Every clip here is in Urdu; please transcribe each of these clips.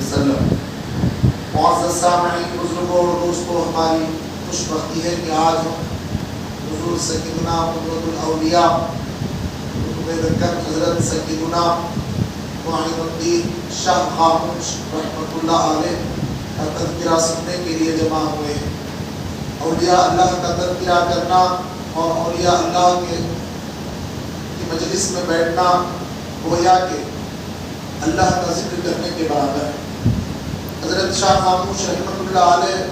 وسلم۔ معزز سامعین، بزرگوں اور دوستوں، ہماری خوش بختی ہے کہ آج ہم حضور سیدنا قدوۃ الاولیاء حضرت سیدنا معین الدین شاہ خاموش رحمۃ اللہ علیہ کا تذکرہ سننے کے لیے جمع ہوئے ہیں۔ اولیاء اللہ کا تذکرہ کرنا اور اولیاء اللہ کی مجلس میں بیٹھنا گویا کہ اللہ کا ذکر کرنے کے برابر ہے۔ حضرت شاہ خاموش رحمۃ اللہ علیہ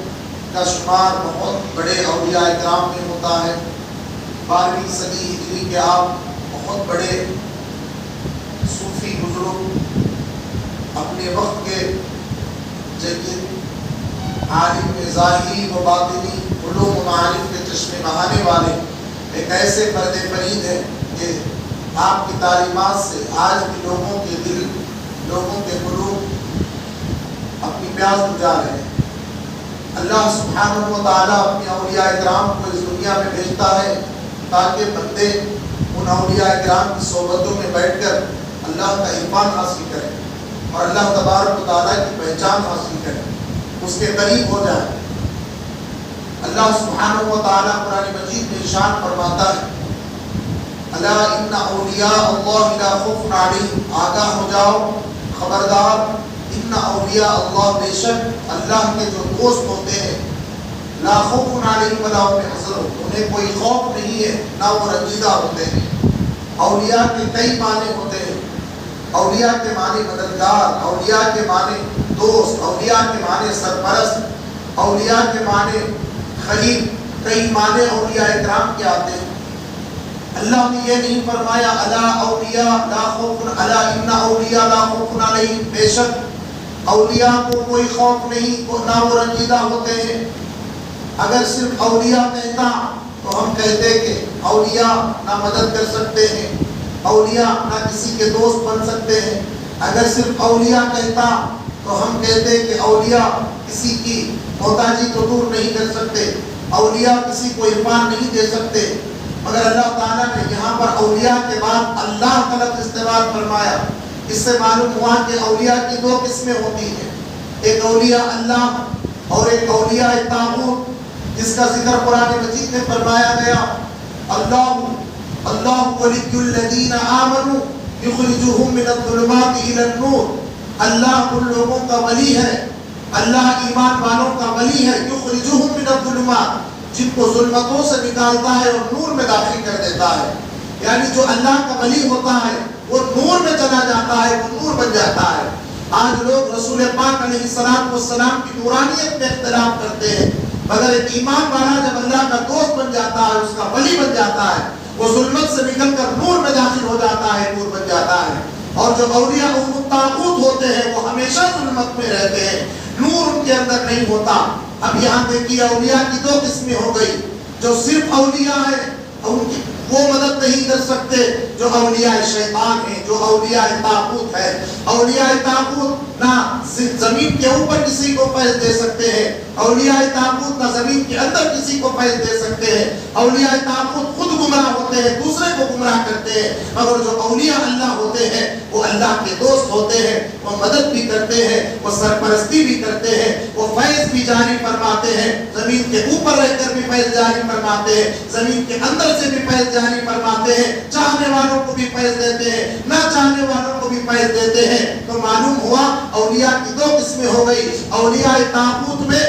کا شمار بہت بڑے اولیاء اکرام میں ہوتا ہے۔ 12ویں صدی ہجری کے آپ بہت بڑے صوفی بزرگ، اپنے وقت کے جدید عالم ظاہری و باطنی علوم و معارف کے چشمے بہانے والے ایک ایسے فرد فرید ہیں کہ آپ کی تعلیمات سے آج بھی لوگوں کے دل، لوگوں کے قلوب اپنی پیاس بجھا رہے ہیں۔ اللہ سبحانہ و تعالیٰ اپنے اولیاء اکرام کو اس دنیا میں بھیجتا ہے تاکہ بندے ان اولیاء اکرام کی صحبتوں میں بیٹھ کر اللہ کا عرفان حاصل کریں اور اللہ تبارک و تعالیٰ کی پہچان حاصل کریں، اس کے قریب ہو جائیں۔ اللہ سبحانہ و تعالیٰ قرآن مجید میں ارشاد فرماتا ہے، الا ان اولیاء اللہ لا خوف علیہم، آگاہ ہو جاؤ، خبردار، ان اولیاء اللہ، بے شک اللہ کے جو دوست ہوتے ہیں، لا خوف علیہم ولا هم يحزنون، انہیں کوئی خوف نہیں ہے نہ وہ رنجیدہ ہوتے ہیں۔ اولیاء کے کئی معنی ہوتے ہیں۔ اولیاء کے معنی مددگار، اولیاء کے معنی دوست، اولیاء کے معنی سرپرست، اولیاء کے معنی خلیل، کئی معنی اولیاء اکرام کے آتے ہیں۔ اللہ نے یہ نہیں فرمایا الا اولیاء لا خوف الا ان اولیاء لا خوف علیہم، بے شک اولیاء کو کوئی خوف نہیں نہ وہ رنجیدہ ہوتے ہیں۔ اگر صرف اولیاء کہتا تو ہم کہتے کہ اولیاء نہ مدد کر سکتے ہیں، اولیاء نہ کسی کے دوست بن سکتے ہیں۔ اگر صرف اولیاء کہتا تو ہم کہتے کہ اولیاء کسی کی محتاجی کو دور نہیں کر سکتے، اولیاء کسی کو عرفان نہیں دے سکتے۔ مگر اللہ تعالیٰ نے یہاں پر اولیاء کے بعد اللہ کا لفظ استعمال فرمایا۔ اس سے معلوم ہوا کہ اولیاء کی دو قسمیں ہوتی ہیں، ایک اولیاء اللہ اور ایک اولیاء طاغوت، جس کا ذکر قرآن مجید میں فرمایا گیا، اللہ ولی الذین آمنوا یخرجهم من الظلمات الی النور، اللہ ان لوگوں کا ولی ہے، اللہ ایمان والوں کا ولی ہے، یخرجهم من الظلمات، جن کو ظلمتوں سے نکالتا ہے اور نور میں داخل کر دیتا ہے۔ یعنی جو اللہ کا ولی ہوتا ہے وہ نور میں چلا جاتا ہے، وہ نور بن جاتا ہے۔ آج لوگ رسول پاک علیہ السلام کی نورانیت میں اختلاف کرتے ہیں، مگر ایک ایمان والا جب اللہ کا دوست بن جاتا ہے، اس کا ولی بن جاتا ہے، وہ ظلمت سے نکل کر نور میں داخل ہو جاتا ہے، نور بن جاتا ہے۔ اور جو اولیاء طاغوت ہوتے ہیں وہ ہمیشہ ظلمت میں رہتے ہیں، نور ان کے اندر نہیں ہوتا۔ اب یہاں دیکھیے اولیاء کی دو قسمیں ہو گئی، جو صرف اولیاء ہیں ان کی وہ مدد نہیں کر سکتے جو اولیاء شیطان ہیں، جو اولیاء طاغوت ہے۔ اولیاء طاغوت نہ زمین کے اوپر کسی کو فیض دے سکتے ہیں، اولیاء طاغوت نہ زمین کے اندر کسی کو فیض دے سکتے ہیں۔ اولیاء طاغوت خود گمراہ ہوتے ہیں، دوسرے کو گمراہ کرتے ہیں، مگر جو اولیاء اللہ ہوتے ہیں وہ اللہ کے دوست ہوتے ہیں، وہ مدد بھی کرتے ہیں، وہ سرپرستی بھی کرتے ہیں، وہ فیض بھی جاری فرماتے ہیں، زمین کے اوپر رہ کر بھی فیض جاری فرماتے ہیں، زمین کے اندر سے بھی فیض جاری فرماتے ہیں، چاہنے والوں کو بھی فیض دیتے ہیں، نہ چاہنے والوں کو بھی فیض دیتے ہیں۔ تو معلوم ہوا اولیاء کی دو قسمیں ہو گئی۔ اولیاء طاغوت میں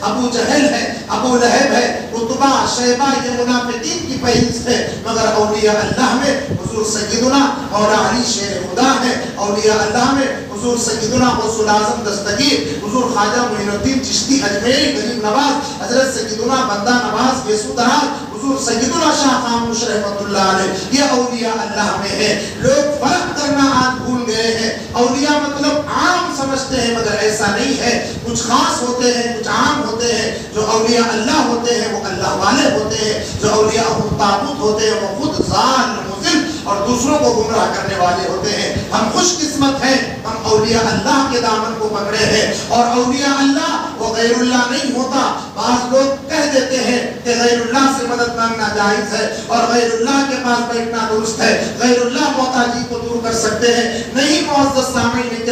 ابو جہل ہے، ابو لہب ہے، عتبہ، شیبہ، یہ منافقین کی فہرست ہے۔ مگر اولیاء اللہ میں حضور سیدنا مولا علی شیر خدا ہے، اولیاء اللہ میں حضور سیدنا غوث الاعظم دستگیر، حضور خواجہ معین الدین چشتی اجمیری غریب نواز، حضرت سیدنا بندہ نواز یسوع دراز، حضور سیدنا شاہ خاموش رحمۃ اللہ علیہ، یہ اولیاء اللہ میں ہے۔ لوگ فرق کرنا آج بھول گئے ہیں، اولیاء مطلب عام سمجھتے ہیں، مگر ایسا نہیں ہے۔ کچھ خاص ہوتے ہیں، کچھ عام ہوتے ہیں۔ جو اولیاء اللہ ہوتے ہیں وہ اللہ والے ہوتے ہیں، جو اولیاء طاغوت ہوتے ہیں وہ خود ضال مضل اور دوسروں کو گمراہ کرنے والے ہوتے ہیں۔ ہم خوش قسمت ہیں، ہم اولیاء اللہ کے دامن کو پکڑے ہیں، اور اولیاء اللہ وہ غیر اللہ نہیں ہوتا۔ بعض لوگ کہہ دیتے ہیں کہ غیر اللہ سے مدد مانگنا جائز ہے اور غیر اللہ کے پاس بیٹھنا درست ہے، غیر اللہ محتاجی کو دور کر سکتے ہیں۔ نہیں معزز سامعین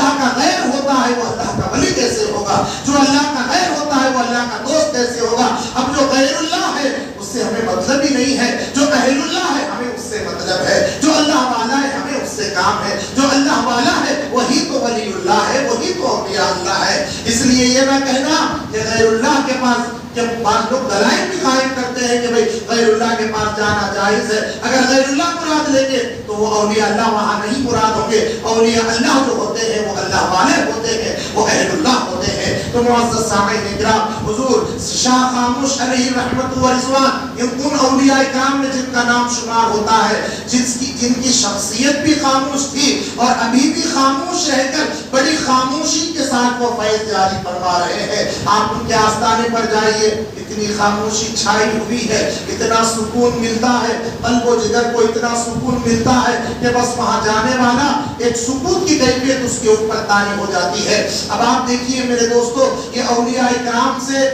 اللہ کا غیر ہوتا ہے وہ اللہ کا ولی کیسے ہوگا؟ جو اللہ کا غیر ہوتا ہے وہ اللہ کا دوست کیسے ہوگا؟ اب جو غیر اللہ ہے اس سے ہمیں مطلب ہی نہیں ہے، جو اہل اللہ ہے ہمیں اس سے مطلب ہے، جو اللہ والا ہے ہمیں اس سے کام ہے، جو اللہ والا ہے وہی تو ولی اللہ ہے، وہی تو اولیاء اللہ ہے۔ اس لیے یہ نہ کہنا کہ غیر اللہ کے پاس، جب بعض لوگ دلائل بھی قائم کرتے ہیں کہ بھئی غیر اللہ کے پاس جانا جائز ہے، اگر غیر اللہ مراد لیں گے تو وہ اولیاء اللہ وہاں نہیں مراد ہوں گے۔ اولیاء اللہ جو ہوتے ہیں وہ اللہ والے ہوتے ہیں، وہ اہل اللہ ہوتے ہیں۔ تو معزز سامعین اکرام، حضور شاہ خاموش علیہ رحمت و رضوان ان اولیاء اکرام میں جن کا نام شمار ہوتا ہے، جن کی شخصیت بھی خاموش تھی اور ابھی بھی خاموش رہ کر بڑی خاموشی کے ساتھ وہ فیض جاری فرما رہے ہیں۔ آپ ان کے آستانے پر جائیے، اتنی خاموشی چھائی ہوئی ہے، اتنا سکون ملتا ہے، قلب و جگر کو اتنا سکون ملتا ہے کہ بس وہاں جانے والا ایک سکون کی کیفیت اس کے اوپر طاری ہو جاتی ہے۔ اب آپ دیکھیے میرے دوستو، یہ اولیاء اکرام سے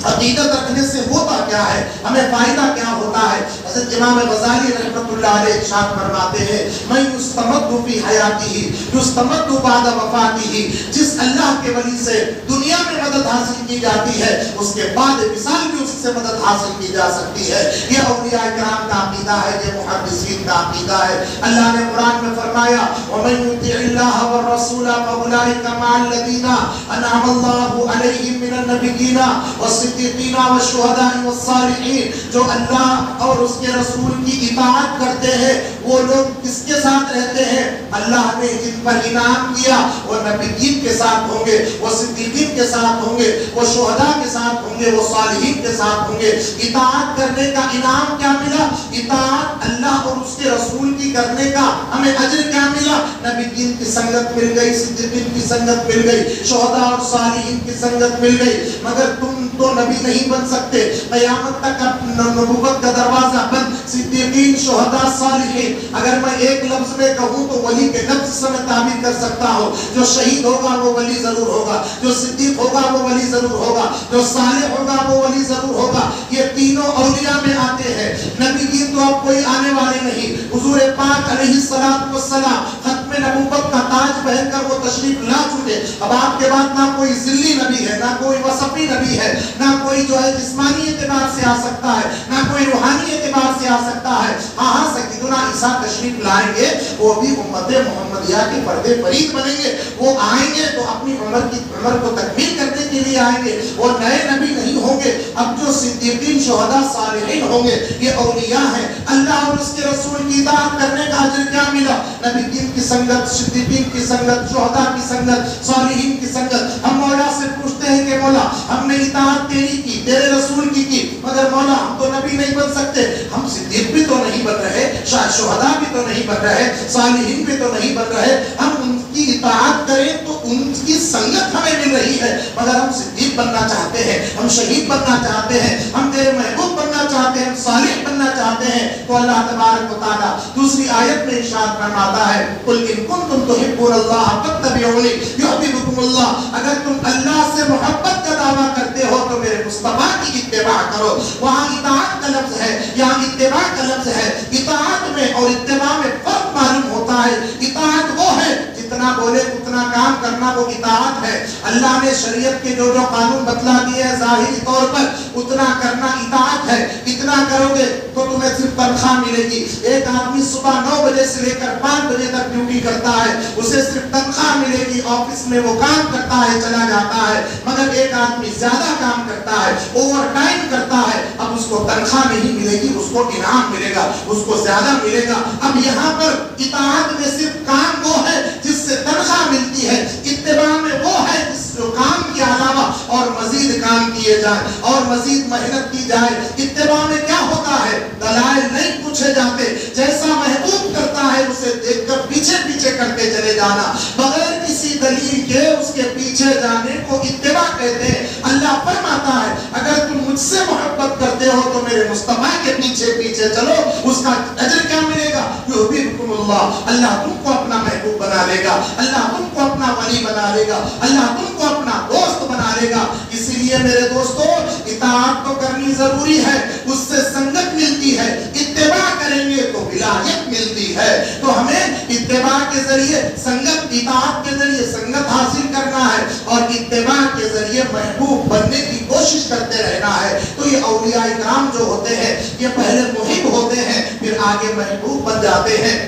عقیدت رکھنے سے ہوتا کیا ہے، ہمیں فائدہ کیا ہوتا ہے؟ حضرت امام غزالی رحمت اللہ علیہ ارشاد فرماتے ہیں، میں یستمد فی حیاتہ یستمد بعد وفاتہ، جس اللہ کے ولی سے دنیا میں مدد حاصل کی جاتی ہے اس کے بعد وصال بھی اس سے مدد حاصل کی جا سکتی ہے۔ یہ اولیاء کرام کا عقیدہ ہے، یہ محدثین کا عقیدہ ہے۔ اللہ نے قرآن میں فرمایا وَمَن يُطِعِ اللَّهَ وَالرَّسُولَ فَأُولَٰئِكَ مَعَ الَّذِينَ أَنْعَمَ اللَّهُ عَلَيْهِم مِّنَ النَّبِيِّينَ والصدیقین والشہداء والصالحین، جو اللہ اور اس کے رسول کی اطاعت کرتے ہیں وہ لوگ کس کے ساتھ رہتے ہیں؟ اللہ نے جن پر انعام کیا وہ نبیین کے ساتھ ہوں گے، وہ صدیقین کے ساتھ ہوں گے، وہ شہداء کے ساتھ ہوں گے، وہ صالحین کے ساتھ ہوں گے۔ اطاعت کرنے کا انعام کیا ملا؟ اطاعت اللہ اور اس کے رسول کی کرنے کا ہمیں اجر کیا ملا؟ نبیین کی سنگت مل گئی، صدیقین کی سنگت مل گئی، شہداء اور صالحین کی سنگت مل گئی۔ مگر تم تو نبی نہیں بن سکتے، قیامت تک نبوت کا دروازہ بند، صدیقین شہداء صالحین۔ اگر میں ایک لفظ میں کہوں تو ولی کے لفظ سے میں تعبیر کر سکتا ہوں، جو شہید ہوگا وہ ولی ضرور ہوگا، جو صدیق ہوگا وہ ولی ضرور ہوگا، جو صالح ہوگا وہ ولی ضرور ہوگا۔ یہ تینوں اولیاء میں آتے ہیں۔ نبی تو اب کوئی آنے والے نہیں، حضور پاک علیہ السلام ختم نبوت کا تاج پہن کر وہ تشریف لا چکے۔ اب آپ کے بعد نہ کوئی ذلی نبی ہے، نہ کوئی وصفی نبی ہے، نہ کوئی جو ہے جسمانی اعتبار سے آ سکتا ہے، نہ کوئی روحانی اعتبار سے آ سکتا ہے۔ ہاں سیدنا عیسیٰ تشریف لائیں گے، وہ بھی امت محمدیہ کے پردے فرید بنیں گے۔ وہ آئیں گے تو اپنی عمر کو تکمیل کرنے کے لیے آئیں گے، وہ نئے نبی نہیں ہوں گے۔ اب جو صدیقین شہداء صالحین ہوں گے یہ اولیاء ہیں۔ اللہ اور اس کے رسول کی اطاعت کرنے کا اجر کیا ملا؟ نبیین کی سنگت، صدیقین کی سنگت، شہداء کی سنگت، صالحین کی سنگت۔ ہم مولا سے پوچھتے ہیں کہ مولا ہم نے اطاعت تیری کی، تیرے رسول کی مگر مولا ہم تو نبی نہیں بن سکتے، ہم صدیق بھی تو نہیں بن رہے، شہداء بھی تو نہیں بن رہے، صالحین بھی تو نہیں بن رہے۔ ہم ان کی اطاعت کریں تو ان کی سنگت ہمیں مل رہی ہے، مگر ہم صدیق بننا چاہتے ہیں، ہم شہید بننا چاہتے ہیں، ہم تیرے محبوب بننا چاہتے ہیں، ہم صالح بننا چاہتے ہیں۔ تو اللہ تبارک و تعالیٰ دوسری آیت میں ارشاد فرماتا ہے قل ان کنتم تحبون اللہ فاتبعونی یحببکم اللہ، اگر تم اللہ سے محبت کا دعویٰ کرتے ہو تو میرے مصطفیٰ کی اتباع کرو۔ وہاں اطاعت کا لفظ ہے، یہاں اتباع کا لفظ ہے۔ اطاعت میں اور اتباع میں فرق معلوم ہوتا ہے۔ اطاعت وہ ہے جتنا بولے اتنا کام کرنا، وہ اطاعت ہے۔ اللہ نے شریعت کے جو قانون بتلا دیے ہیں ظاہری طور پر اتنا کرنا اطاعت ہے۔ اتنا کرو گے تو تمہیں صرف تنخواہ ملے گی۔ ایک آدمی صبح 9 بجے سے لے کر 5 بجے تک ڈیوٹی کرتا ہے، اسے صرف تنخواہ ملے گی، آفس میں وہ کام کرتا ہے چلا جاتا ہے۔ مگر ایک آدمی زیادہ کام کرتا ہے، اوور ٹائم کرتا ہے، اب اس کو تنخواہ نہیں ملے گی، اس کو انعام ملے گا، اس کو زیادہ ملے گا۔ اب یہاں پر اطاعت میں صرف کام وہ ہے جس سے تنخواہ ملتی ہے، اتباع میں وہ ہے جس جو کام کے علاوہ اور مزید کام کیے جائیں اور مزید محنت کی جائے۔ اتباع میں کیا ہوتا ہے؟ دلائل نہیں پوچھے جاتے، جیسا محبوب کرتا ہے اسے دیکھ کر پیچھے پیچھے کرتے چلے جانا، بغیر کسی دلیل کے اس کے پیچھے جانے کو اتباع کہتے ہیں۔ اللہ فرماتا ہے اگر تم مجھ سے محبت کرتے ہو تو میرے مصطفیٰ کے پیچھے پیچھے چلو، اس کا اجر کیا ملے گا؟ یحببکم اللہ، اللہ تم کو اپنا محبوب بنا لے گا، اللہ تم کو اپنا ولی بنا لے گا، اللہ تم کو اپنا دوست بنا ڈالے گا. اسی لیے میرے دوستو اطاعت تو کرنی ضروری ہے, اس سے سنگت ملتی ہے, اتباع کریں گے تو ولایت ملتی ہے. تو ہمیں اتباع کے ذریعے سنگت, اطاعت کے ذریعے سنگت حاصل کرنا ہے اور اتباع کے ذریعے محبوب بننے کی کوشش کرتے رہنا ہے. تو یہ اولیاء کرام جو ہوتے ہیں یہ پہلے محب ہوتے ہیں پھر آگے محبوب بن جاتے ہیں.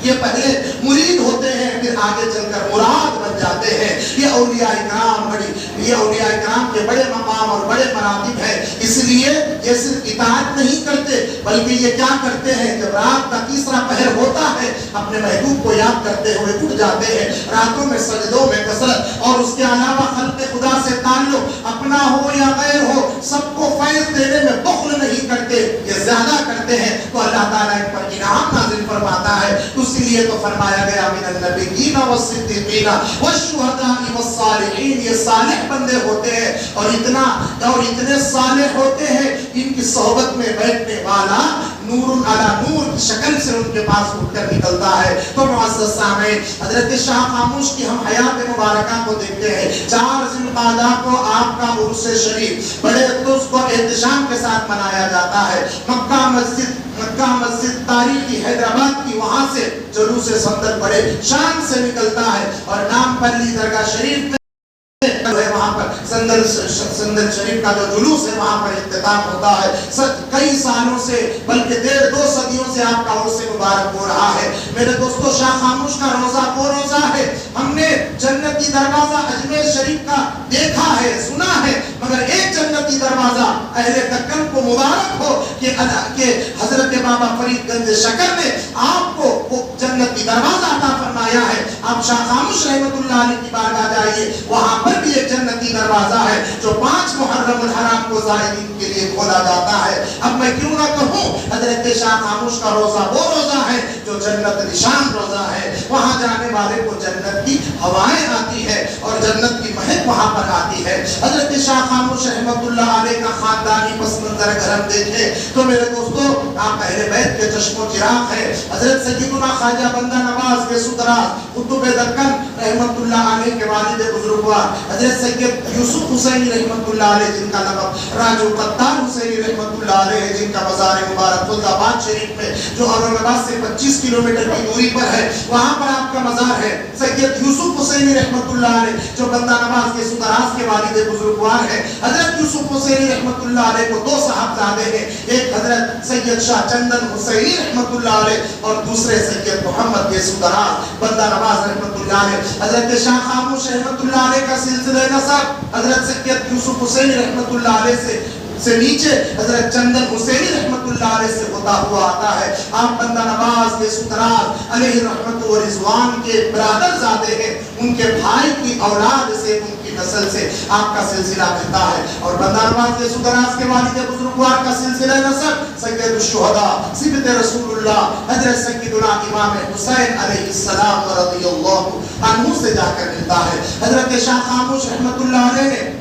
یہ پہلے مرید ہوتے ہیں پھر آگے چل کر مراد بن جاتے ہیں. یہ اولیاء کرام کے بڑے مقام اور بڑے مراتب ہیں. اس لیے یہ صرف اطاعت نہیں کرتے بلکہ یہ کیا کرتے ہیں, جب رات کا تیسرا پہر ہوتا ہے اپنے محبوب کو یاد کرتے ہوئے اٹھ جاتے ہیں. راتوں میں سجدوں میں کثرت اور اس کے علاوہ خلق خدا سے تعلق اپنا ہو یا غیر ہو سب کو فیض دینے میں بخل نہیں کرتے, یہ زیادہ کرتے ہیں. تو اللہ تعالیٰ ان پر انعام نازل فرماتا ہے. اسی لیے تو فرمایا گیا من النبیین والصدیقین والشہداء والصالحین. یہ صالح بندے ہوتے ہیں اور اتنے صالح ہوتے ہیں ان کی صحبت میں بیٹھنے والا نور علی نور کی شکل سے ان کے پاس اٹھ کر نکلتا ہے. تو معزز سامعین, حضرت شاہ خاموش کی ہم حیات مبارکہ کو دیکھتے ہیں. 4 ذی القعدہ کو آپ کا عرس شریف بڑے لطف و احتشام کے ساتھ منایا جاتا ہے. مکہ مسجد تاریخی حیدرآباد کی وہاں سے جلوس صندل بڑے شان سے نکلتا ہے اور نام پلی درگاہ شریف میں وہاں پر سندل شریف کا جو جلوس ہے وہاں پر اختتام ہوتا ہے. کئی سالوں سے بلکہ 1.5-2 صدیوں سے آپ کا عرس مبارک ہو رہا ہے. میرے دوستو شاہ خاموش کا روزہ وہ روزہ ہے, ہم نے جنتی دروازہ اجمیر شریف کا دیکھا ہے سنا ہے, مگر ایک جنتی دروازہ اہل دکن کو مبارک ہو کہ حضرت بابا فرید گنج شکر نے آپ کو وہ جنتی دروازہ عطا فرمایا ہے. آپ شاہ خاموش رحمت اللہ علیہ کی بارگاہ جائیے, وہاں پر بھی ایک جنتی دروازہ ہے جو 5 محرم الحرام کو زائرین کے لیے کھولا جاتا ہے. اب میں کیوں نہ کہوں حضرت شاہ خاموش کا روزہ وہ روزہ ہے جو جنت نشان روزہ ہے. وہاں جانے والے کو جنت کی ہوائیں آتی ہے اور جنت کی مہک وہاں پر آتی ہے. حضرت شاہ خاموش رحمت اللہ علیہ کا خاندانی پس منظر اگر ہم دیکھیں تو میرے دوستو آپ اہل بیت کے چشم و چراغ ہے. حضرت سیدنا خواجہ بندہ نواز کے سدراز قطب دکن رحمت اللہ علیہ کے والد بزرگوار حضرت سید یوسف حسینی رحمت اللہ علیہ جن کا لقب راجو قطار حسینی رحمت اللہ علیہ جن کا مزار مبارک فیض آباد شریف میں جو اورنگ آباد سے 25 کلومیٹر کی دوری پر ہے وہاں پر آپ کا مزار ہے. سید یوسف حسینی رحمت اللہ علیہ جو بندہ نواز کے سدراز کے والد بزرگوار ہے. حضرت یوسف حسینی رحمت اللہ علیہ کو 2 صاحبزادے ہیں, ایک حضرت سید شاہ چندن حسینی رحمت اللہ علیہ اور دوسرے سید محمد کے سدراز بندہ نواز رحمت اللہ علیہ. حضرت شاہ خاموش رحمت اللہ علیہ کا سلسلہ نسب حضرت سید یوسف حسینی رحمت اللہ علیہ سے نیچے حضرت چندن حسینی رحمت اللہ علیہ سے ہوتا ہوا آتا ہے. آپ بندہ نواز کے سدراز علیہ رحمت و رضوان کے برادر زادے ہیں. ان کے بھائی کی اولاد سے ان کی نسل سے آپ کا سلسلہ ملتا ہے. اور بندہ نواز کے سدراز کے والد بزرگوار کا سلسلہ نسب سید الشہداء صبت رسول اللہ حضرت سیدنا امام حسین علیہ السلام رضی اللہ عنہ سے جا کر ملتا ہے. حضرت شاہ خاموش رحمت اللہ علیہ نے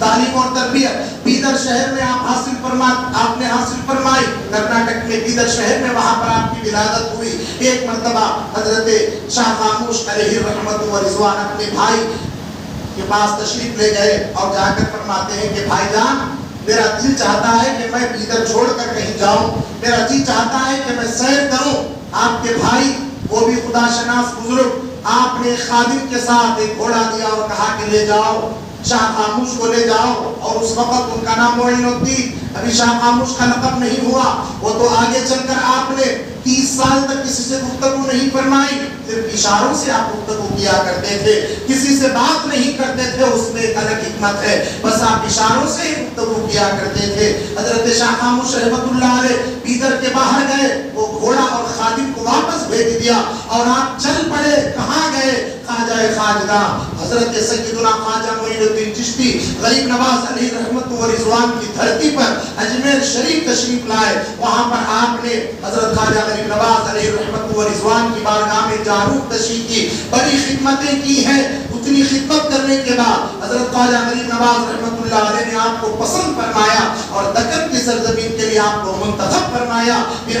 تعلیم اور تربیت بیدر شہر میں آپ نے حاصل فرمائی. کرناٹک میں بیدر شہر میں وہاں پر آپ کی ولادت ہوئی. ایک مرتبہ حضرت شاہ خاموش علیہ رحمت و رضوان اپنے بھائی کے پاس تشریف لے گئے اور جا کر فرماتے ہیں کہ بھائی جان میرا دل چاہتا ہے کہ میں بیدر چھوڑ کر کہیں جاؤں, میرا جی چاہتا ہے کہ میں سیر کروں. آپ کے بھائی وہ بھی خدا شناس بزرگ, آپ نے خادم کے ساتھ ایک گھوڑا دیا اور کہا کہ لے جاؤ شاہ خاموش کو لے جاؤ. اور اس وقت ان کا نام معین الدین, ابھی شاہ خاموش کا لقب نہیں ہوا. وہ تو آگے چل کر آپ نے 30 سال تک کسی سے گفتگو نہیں فرمائی, صرف اشاروں سے آپ گفتگو کیا کرتے تھے, کسی سے بات نہیں کرتے تھے. اس میں ایک الگ حکمت ہے, بس آپ اشاروں سے گفتگو کیا کرتے تھے. حضرت شاہ خاموش رحمت اللہ علیہ بیدر کے باہر گئے, وہ گھوڑا اور خادم کو واپس بھیج دیا اور آپ چل پڑے. کہاں گئے؟ خواجہ خواجگاہ حضرت سیدنا خواجہ معین الدین چشتی غریب نواز علیہ رحمت و رضوان کی دھرتی پر اجمیر شریف تشریف لائے. وہاں پر آپ نے حضرت خواجہ غریب نواز علیہ رحمت و رضوان کی بارگاہ میں جاروب تشریف کی, بڑی خدمتیں کی ہیں. اتنی خدمت کرنے کے بعد حضرت خواجہ غریب نواز رحمت اللہ علیہ نے آپ کو پسند فرمایا اور دکن کی سرزمین کے لیے آپ کو منتخب فرمایا. پھر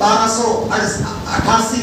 1288